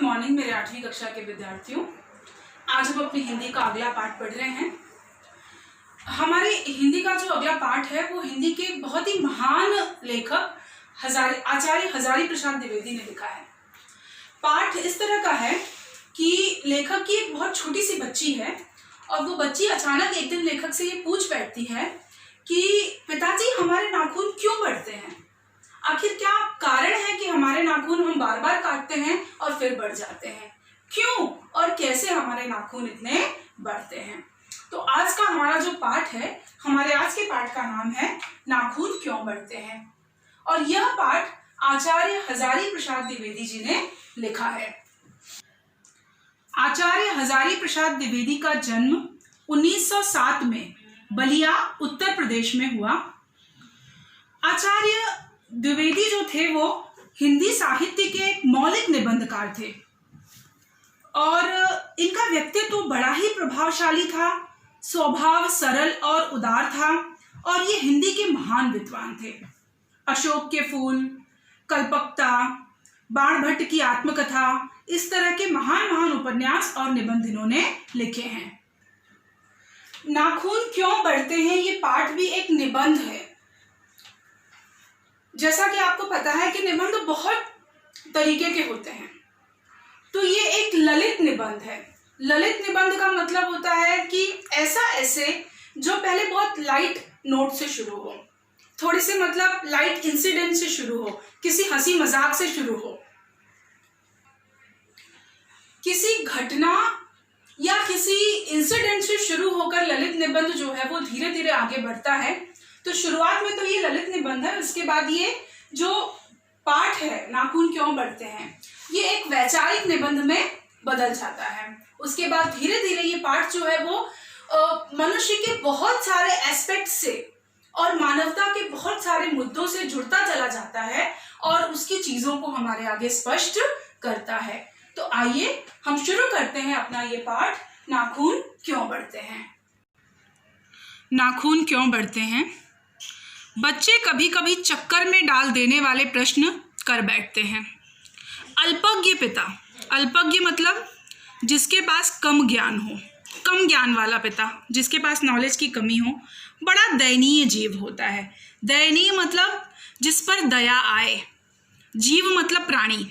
Morning मेरे 8वीं कक्षा के विद्यार्थियों। आज हम अपनी हिंदी का अगला पाठ पढ़ रहे हैं। हमारे हिंदी का जो अगला पाठ है वो हिंदी के बहुत ही महान लेखक आचार्य हजारी प्रसाद द्विवेदी ने लिखा है। पाठ इस तरह का है कि लेखक की एक बहुत छोटी सी बच्ची है और वो बच्ची अचानक एक दिन लेखक से ये पूछ बैठती है कि पिताजी हमारे नाखून क्यों बढ़ते हैं, आखिर क्या कारण है कि हमारे नाखून हम बार बार काटते हैं और फिर बढ़ जाते हैं, क्यों और कैसे हमारे नाखून इतने बढ़ते हैं। तो आज का हमारा जो पाठ है, हमारे आज के पाठ का नाम है नाखून क्यों बढ़ते हैं और यह पाठ आचार्य हजारी प्रसाद द्विवेदी जी ने लिखा है। आचार्य हजारी प्रसाद द्विवेदी का जन्म 1907 में बलिया उत्तर प्रदेश में हुआ। आचार्य द्विवेदी जो थे वो हिंदी साहित्य के एक मौलिक निबंधकार थे और इनका व्यक्तित्व बड़ा ही प्रभावशाली था, स्वभाव सरल और उदार था और ये हिंदी के महान विद्वान थे। अशोक के फूल, कल्पकता, बाणभट्ट की आत्मकथा, इस तरह के महान उपन्यास और निबंध इन्होंने लिखे हैं। नाखून क्यों बढ़ते हैं ये पाठ भी एक निबंध है। जैसा कि आपको पता है कि निबंध बहुत तरीके के होते हैं, तो ये एक ललित निबंध है। ललित निबंध का मतलब होता है कि ऐसे जो पहले बहुत लाइट नोट से शुरू हो, थोड़ी सी मतलब लाइट इंसिडेंट से शुरू हो, किसी हंसी मजाक से शुरू हो, किसी घटना या किसी इंसिडेंट से शुरू होकर ललित निबंध जो है वो धीरे धीरे आगे बढ़ता है। तो शुरुआत में तो ये ललित निबंध है, उसके बाद ये जो पाठ है नाखून क्यों बढ़ते हैं ये एक वैचारिक निबंध में बदल जाता है। उसके बाद धीरे धीरे ये पाठ जो है वो मनुष्य के बहुत सारे एस्पेक्ट से और मानवता के बहुत सारे मुद्दों से जुड़ता चला जाता है और उसकी चीजों को हमारे आगे स्पष्ट करता है। तो आइए हम शुरू करते हैं अपना ये पाठ, नाखून क्यों बढ़ते हैं। नाखून क्यों बढ़ते हैं। बच्चे कभी कभी चक्कर में डाल देने वाले प्रश्न कर बैठते हैं। अल्पज्ञ पिता, अल्पज्ञ मतलब जिसके पास कम ज्ञान हो, कम ज्ञान वाला पिता, जिसके पास नॉलेज की कमी हो, बड़ा दयनीय जीव होता है। दयनीय मतलब जिस पर दया आए, जीव मतलब प्राणी,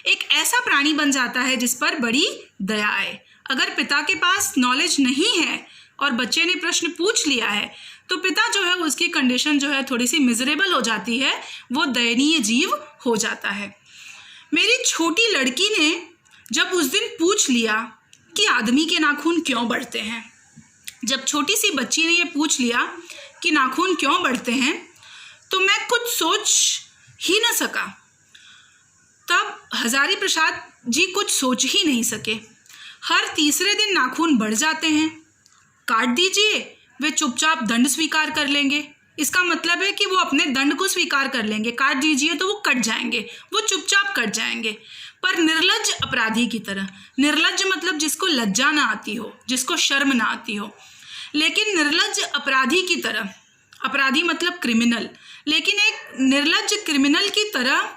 एक ऐसा प्राणी बन जाता है जिस पर बड़ी दया आए। अगर पिता के पास नॉलेज नहीं है और बच्चे ने प्रश्न पूछ लिया है तो पिता जो है उसकी कंडीशन जो है थोड़ी सी मिजरेबल हो जाती है, वो दयनीय जीव हो जाता है। मेरी छोटी लड़की ने जब उस दिन पूछ लिया कि आदमी के नाखून क्यों बढ़ते हैं, जब छोटी सी बच्ची ने ये पूछ लिया कि नाखून क्यों बढ़ते हैं, तो मैं कुछ सोच ही न सका। तब हजारी प्रसाद जी कुछ सोच ही नहीं सके। हर तीसरे दिन नाखून बढ़ जाते हैं, काट दीजिए, वे चुपचाप दंड स्वीकार कर लेंगे। इसका मतलब है कि वो अपने दंड को स्वीकार कर लेंगे। काट दीजिए तो वो कट जाएंगे, वो चुपचाप कट जाएंगे। पर निर्लज्ज अपराधी की तरह, निर्लज्ज मतलब जिसको लज्जा ना आती हो, जिसको शर्म ना आती हो, लेकिन निर्लज्ज अपराधी की तरह, अपराधी मतलब क्रिमिनल, लेकिन एक निर्लज्ज क्रिमिनल की तरह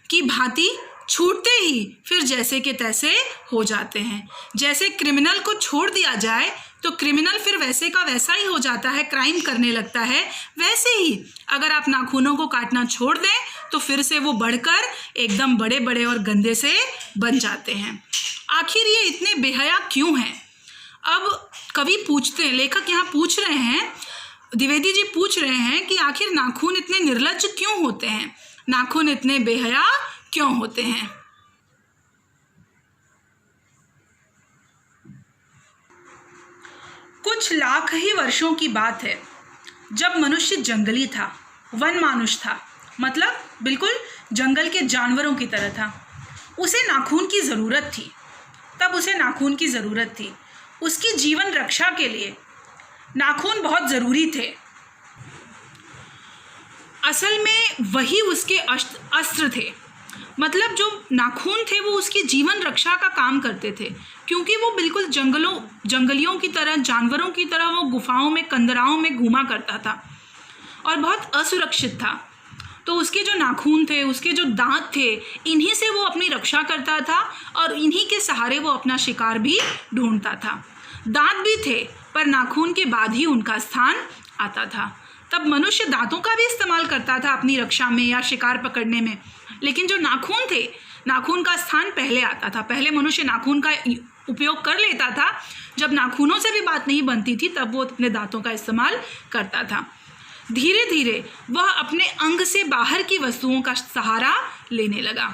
की भांति छूटते ही फिर जैसे के तैसे हो जाते हैं। जैसे क्रिमिनल को छोड़ दिया जाए तो क्रिमिनल फिर वैसे का वैसा ही हो जाता है, क्राइम करने लगता है। वैसे ही अगर आप नाखूनों को काटना छोड़ दें तो फिर से वो बढ़कर एकदम बड़े बड़े और गंदे से बन जाते हैं। आखिर ये इतने बेहया क्यों हैं। अब कवि पूछते हैं, लेखक यहाँ पूछ रहे हैं, द्विवेदी जी पूछ रहे हैं कि आखिर नाखून इतने निर्लज्ज क्यों होते हैं, नाखून इतने बेहया क्यों होते हैं। कुछ लाख ही वर्षों की बात है जब मनुष्य जंगली था, वन मानुष था, मतलब बिल्कुल जंगल के जानवरों की तरह था। उसे नाखून की ज़रूरत थी, तब उसे नाखून की ज़रूरत थी। उसकी जीवन रक्षा के लिए नाखून बहुत ज़रूरी थे। असल में वही उसके अस्त्र थे, मतलब जो नाखून थे वो उसकी जीवन रक्षा का काम करते थे, क्योंकि वो बिल्कुल जंगलियों की तरह, जानवरों की तरह वो गुफाओं में, कंदराओं में घूमा करता था और बहुत असुरक्षित था। तो उसके जो नाखून थे, उसके जो दांत थे, इन्हीं से वो अपनी रक्षा करता था और इन्हीं के सहारे वो अपना शिकार भी ढूंढता था। दांत भी थे पर नाखून के बाद ही उनका स्थान आता था। तब मनुष्य दांतों का भी इस्तेमाल करता था अपनी रक्षा में या शिकार पकड़ने में, लेकिन जो नाखून थे, नाखून का स्थान पहले आता था। पहले मनुष्य नाखून का उपयोग कर लेता था, जब नाखूनों से भी बात नहीं बनती थी तब वो अपने दांतों का इस्तेमाल करता था। धीरे धीरे वह अपने अंग से बाहर की वस्तुओं का सहारा लेने लगा,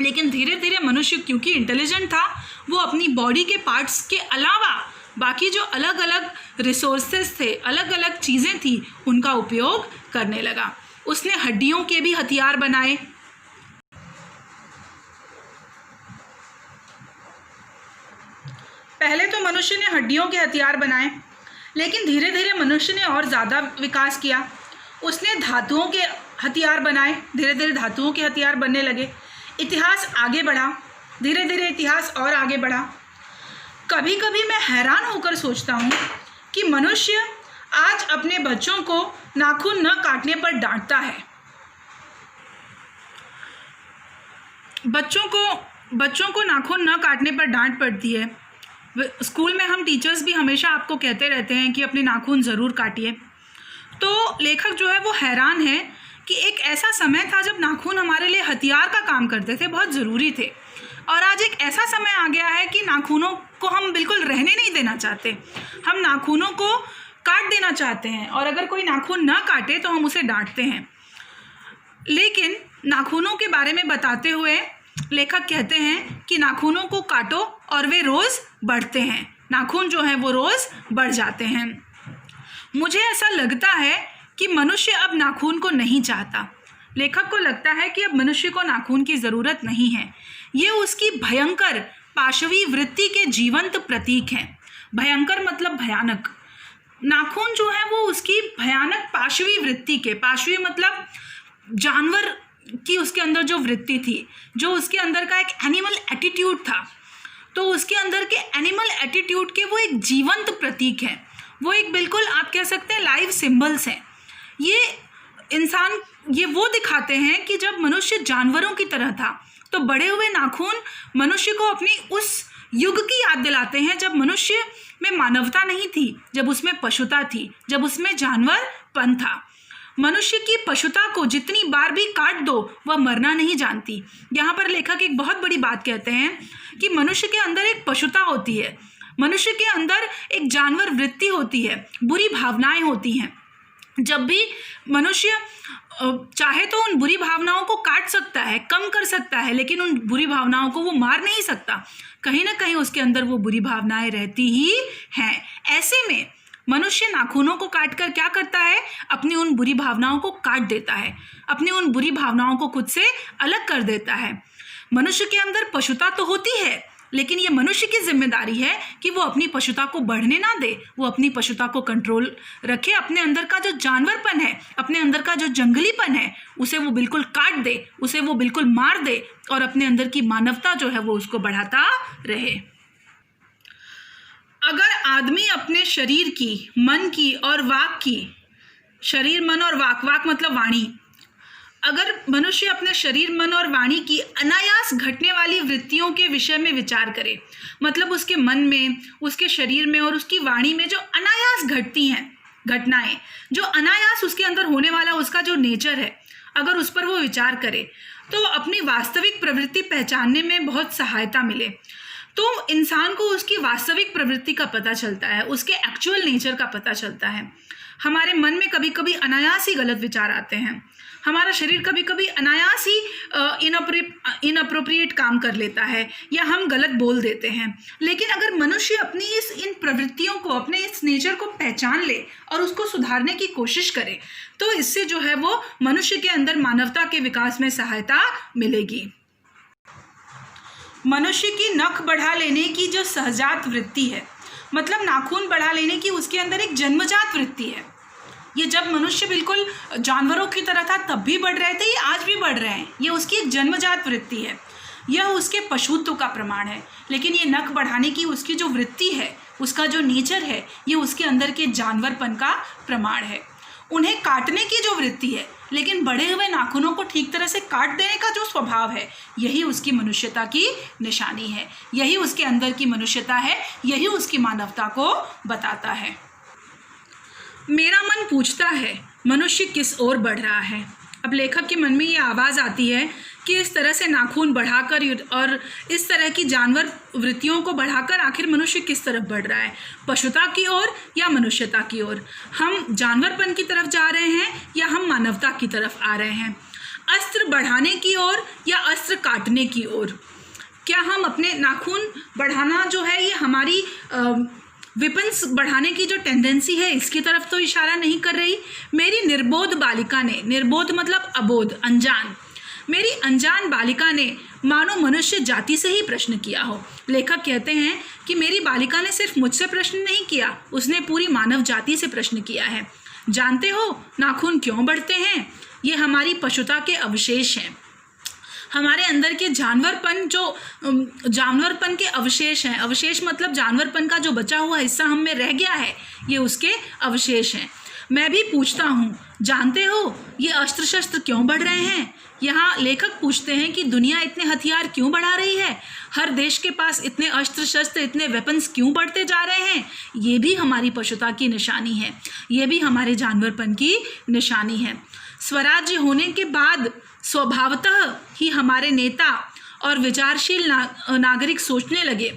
लेकिन धीरे धीरे मनुष्य क्योंकि इंटेलिजेंट था, वो अपनी बॉडी के पार्ट्स के अलावा बाकी जो अलग अलग रिसोर्सेज थे, अलग अलग चीज़ें थी, उनका उपयोग करने लगा। उसने हड्डियों के भी हथियार बनाए। पहले तो मनुष्य ने हड्डियों के हथियार बनाए, लेकिन धीरे धीरे मनुष्य ने और ज़्यादा विकास किया। उसने धातुओं के हथियार बनाए, धीरे धीरे धातुओं के हथियार बनने लगे। इतिहास आगे बढ़ा, धीरे धीरे इतिहास और आगे बढ़ा। कभी कभी मैं हैरान होकर सोचता हूँ कि मनुष्य आज अपने बच्चों को नाखून न काटने पर डांटता है। बच्चों को नाखून न काटने पर डांट पड़ती है। स्कूल में हम टीचर्स भी हमेशा आपको कहते रहते हैं कि अपने नाखून ज़रूर काटिए। तो लेखक जो है वो हैरान है कि एक ऐसा समय था जब नाखून हमारे लिए हथियार का काम करते थे, बहुत ज़रूरी थे, और आज एक ऐसा समय आ गया है कि नाखूनों को हम बिल्कुल रहने नहीं देना चाहते। हम नाखूनों को काट देना चाहते हैं, और अगर कोई नाखून ना काटे तो हम उसे डांटते हैं। लेकिन नाखूनों के बारे में बताते हुए लेखक कहते हैं कि नाखूनों को काटो और वे रोज़ बढ़ते हैं। नाखून जो हैं वो रोज़ बढ़ जाते हैं। मुझे ऐसा लगता है कि मनुष्य अब नाखून को नहीं चाहता। लेखक को लगता है कि अब मनुष्य को नाखून की ज़रूरत नहीं है। ये उसकी भयंकर पाशवी वृत्ति के जीवंत प्रतीक हैं। भयंकर मतलब भयानक। नाखून जो है वो उसकी भयानक पाशवी वृत्ति के, पाशवी मतलब जानवर की उसके अंदर जो वृत्ति थी, जो उसके अंदर का एक एनिमल एटीट्यूड था, तो उसके अंदर के एनिमल एटीट्यूड के वो एक जीवंत प्रतीक है। वो एक बिल्कुल आप कह सकते हैं लाइव सिंबल्स हैं। ये वो दिखाते हैं कि जब मनुष्य जानवरों की तरह था तो बड़े हुए नाखून मनुष्य को अपनी उस युग की याद दिलाते हैं जब मनुष्य में मानवता नहीं थी, जब उसमें पशुता थी, जब उसमें जानवरपन था। मनुष्य की पशुता को जितनी बार भी काट दो वह मरना नहीं जानती। यहाँ पर लेखक एक बहुत बड़ी बात कहते हैं कि मनुष्य के अंदर एक पशुता होती है, मनुष्य के अंदर एक जानवर वृत्ति होती है, बुरी भावनाएं होती हैं। जब भी मनुष्य चाहे तो उन बुरी भावनाओं को काट सकता है, कम कर सकता है, लेकिन उन बुरी भावनाओं को वो मार नहीं सकता। कहीं ना कहीं उसके अंदर वो बुरी भावनाएं रहती ही हैं। ऐसे में मनुष्य नाखूनों को काट कर क्या करता है? अपनी उन बुरी भावनाओं को काट देता है, अपनी उन बुरी भावनाओं को खुद से अलग कर देता है। मनुष्य के अंदर पशुता तो होती है, लेकिन ये मनुष्य की जिम्मेदारी है कि वो अपनी पशुता को बढ़ने ना दे, वो अपनी पशुता को कंट्रोल रखे। अपने अंदर का जो जानवरपन है, अपने अंदर का जो जंगलीपन है, उसे वो बिल्कुल काट दे, उसे वो बिल्कुल मार दे, और अपने अंदर की मानवता जो है वो उसको बढ़ाता रहे। अगर आदमी अपने शरीर की, मन की और वाक की, शरीर मन और वाक मतलब वाणी, अगर मनुष्य अपने शरीर मन और वाणी की अनायास घटने वाली वृत्तियों के विषय में विचार करे, मतलब उसके मन में, उसके शरीर में और उसकी वाणी में जो अनायास घटती हैं घटनाएं, जो अनायास उसके अंदर होने वाला उसका जो नेचर है, अगर उस पर वो विचार करे तो अपनी वास्तविक प्रवृत्ति पहचानने में बहुत सहायता मिले। तो इंसान को उसकी वास्तविक प्रवृत्ति का पता चलता है, उसके एक्चुअल नेचर का पता चलता है। हमारे मन में कभी कभी अनायास ही गलत विचार आते हैं, हमारा शरीर कभी कभी अनायास ही इनअप्रोप्रिएट काम कर लेता है, या हम गलत बोल देते हैं। लेकिन अगर मनुष्य अपनी इन प्रवृत्तियों को, अपने इस नेचर को पहचान ले और उसको सुधारने की कोशिश करे, तो इससे जो है वो मनुष्य के अंदर मानवता के विकास में सहायता मिलेगी। मनुष्य की नख बढ़ा लेने की जो सहजात वृत्ति है, मतलब नाखून बढ़ा लेने की उसके अंदर एक जन्मजात वृत्ति है। ये जब मनुष्य बिल्कुल जानवरों की तरह था तब भी बढ़ रहे थे, ये आज भी बढ़ रहे हैं। ये उसकी एक जन्मजात वृत्ति है, यह उसके पशुत्व का प्रमाण है। लेकिन ये नख बढ़ाने की उसकी जो वृत्ति है, उसका जो नेचर है, ये उसके अंदर के जानवरपन का प्रमाण है। उन्हें काटने की जो वृत्ति है, लेकिन बढ़े हुए नाखूनों को ठीक तरह से काट देने का जो स्वभाव है, यही उसकी मनुष्यता की निशानी है, यही उसके अंदर की मनुष्यता है, यही उसकी मानवता को बताता है। मेरा मन पूछता है मनुष्य किस ओर बढ़ रहा है। अब लेखक के मन में ये आवाज़ आती है कि इस तरह से नाखून बढ़ाकर और इस तरह की जानवर वृत्तियों को बढ़ाकर आखिर मनुष्य किस तरफ बढ़ रहा है, पशुता की ओर या मनुष्यता की ओर। हम जानवरपन की तरफ जा रहे हैं या हम मानवता की तरफ आ रहे हैं, अस्त्र बढ़ाने की ओर या अस्त्र काटने की ओर। क्या हम अपने नाखून बढ़ाना जो है ये हमारी विपन्स बढ़ाने की जो टेंडेंसी है इसकी तरफ तो इशारा नहीं कर रही। मेरी निर्बोध बालिका ने, निर्बोध मतलब अबोध, अनजान, मेरी अनजान बालिका ने मानो मनुष्य जाति से ही प्रश्न किया हो। लेखक कहते हैं कि मेरी बालिका ने सिर्फ मुझसे प्रश्न नहीं किया, उसने पूरी मानव जाति से प्रश्न किया है। जानते हो नाखून क्यों बढ़ते हैं? ये हमारी पशुता के अवशेष हैं, हमारे अंदर के जानवरपन के अवशेष हैं। अवशेष मतलब जानवरपन का जो बचा हुआ हिस्सा हम में रह गया है, ये उसके अवशेष हैं। मैं भी पूछता हूँ, जानते हो ये अस्त्र शस्त्र क्यों बढ़ रहे हैं? यहाँ लेखक पूछते हैं कि दुनिया इतने हथियार क्यों बढ़ा रही है, हर देश के पास इतने अस्त्र शस्त्र, इतने वेपन्स क्यों बढ़ते जा रहे हैं? ये भी हमारी पशुता की निशानी है, ये भी हमारे जानवरपन की निशानी है। स्वराज्य होने के बाद स्वभावतः ही हमारे नेता और विचारशील नागरिक सोचने लगे,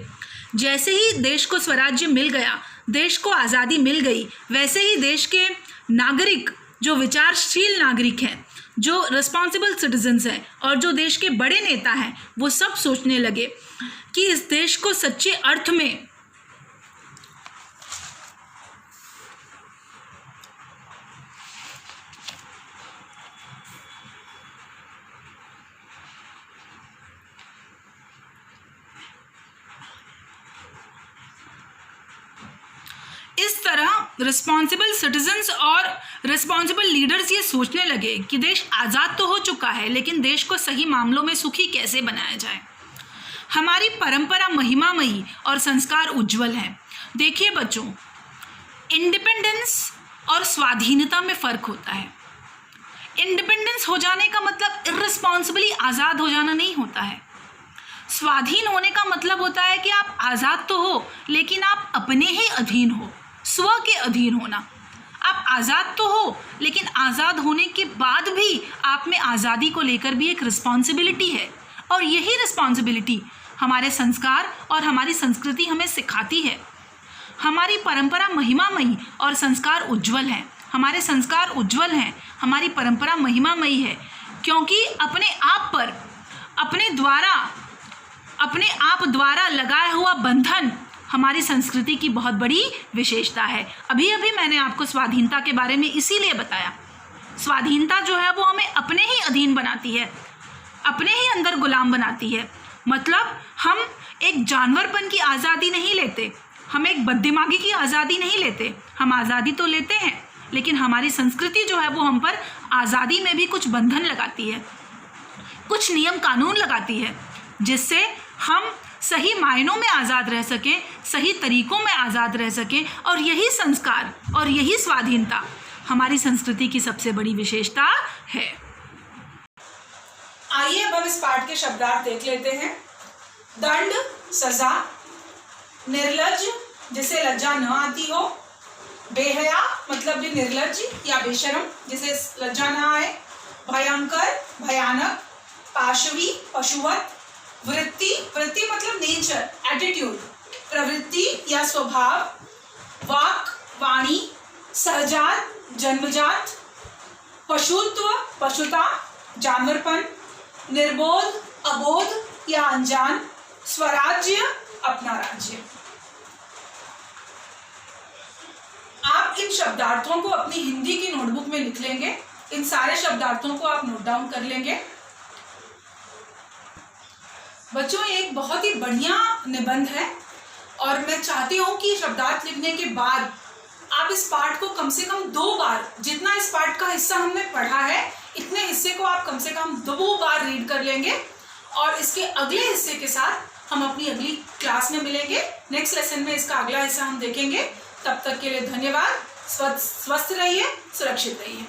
जैसे ही देश को स्वराज्य मिल गया, देश को आज़ादी मिल गई, वैसे ही देश के नागरिक, जो विचारशील नागरिक हैं, जो रिस्पॉन्सिबल सिटीजन्स हैं और जो देश के बड़े नेता हैं, वो सब सोचने लगे कि इस देश को सच्चे अर्थ में इस तरह रिस्पॉन्सिबल सिटीजन्स और रिस्पॉन्सिबल लीडर्स ये सोचने लगे कि देश आज़ाद तो हो चुका है, लेकिन देश को सही मामलों में सुखी कैसे बनाया जाए। हमारी परंपरा महिमामयी और संस्कार उज्जवल हैं। देखिए बच्चों, इंडिपेंडेंस और स्वाधीनता में फ़र्क होता है। इंडिपेंडेंस हो जाने का मतलब इर्रिस्पॉन्सिबली आज़ाद हो जाना नहीं होता है। स्वाधीन होने का मतलब होता है कि आप आज़ाद तो हो, लेकिन आप अपने ही अधीन हो, स्व के अधीन होना। आप आज़ाद तो हो, लेकिन आज़ाद होने के बाद भी आप में आज़ादी को लेकर भी एक रिस्पॉन्सिबिलिटी है, और यही रिस्पॉन्सिबिलिटी हमारे संस्कार और हमारी संस्कृति हमें सिखाती है। हमारी परंपरा महिमामयी और संस्कार उज्जवल हैं। हमारे संस्कार उज्जवल हैं, हमारी परंपरा महिमामयी है, क्योंकि अपने आप द्वारा लगाया हुआ बंधन हमारी संस्कृति की बहुत बड़ी विशेषता है। अभी अभी मैंने आपको स्वाधीनता के बारे में इसीलिए बताया। स्वाधीनता जो है वो हमें अपने ही अधीन बनाती है, अपने ही अंदर गुलाम बनाती है। मतलब हम एक जानवरपन की आज़ादी नहीं लेते, हम एक बददिमागी की आज़ादी नहीं लेते। हम आज़ादी तो लेते हैं, लेकिन हमारी संस्कृति जो है वो हम पर आज़ादी में भी कुछ बंधन लगाती है, कुछ नियम कानून लगाती है, जिससे हम सही मायनों में आज़ाद रह सकें, सही तरीक़ों में आज़ाद रह सकें। और यही संस्कार और यही स्वाधीनता हमारी संस्कृति की सबसे बड़ी विशेषता है। आइए अब हम इस पाठ के शब्दार्थ देख लेते हैं। दंड, सजा, निर्लज्ज, जिसे लज्जा न आती हो, बेहया मतलब भी निर्लज्ज या बेशरम, जिसे लज्जा न आए, भयंकर, भयानक, पाशवी, पशुवत, वृत्ति, वृत्ति मतलब नेचर, एटीट्यूड, प्रवृत्ति या स्वभाव, वाक, वाणी, सहजात, जन्मजात, पशुत्व, पशुता, जानवरपन, निर्बोध, अबोध या अनजान, स्वराज्य, अपना राज्य। आप इन शब्दार्थों को अपनी हिंदी की नोटबुक में लिख लेंगे। इन सारे शब्दार्थों को आप नोट डाउन कर लेंगे। बच्चों, ये एक बहुत ही बढ़िया निबंध है और मैं चाहती हूँ कि शब्दार्थ लिखने के बाद आप इस पाठ को कम से कम 2 बार, जितना इस पाठ का हिस्सा हमने पढ़ा है, इतने हिस्से को आप कम से कम 2 बार रीड कर लेंगे। और इसके अगले हिस्से के साथ हम अपनी अगली क्लास में मिलेंगे। नेक्स्ट लेसन में इसका अगला हिस्सा हम देखेंगे। तब तक के लिए धन्यवाद। स्वस्थ रहिए, सुरक्षित रहिए।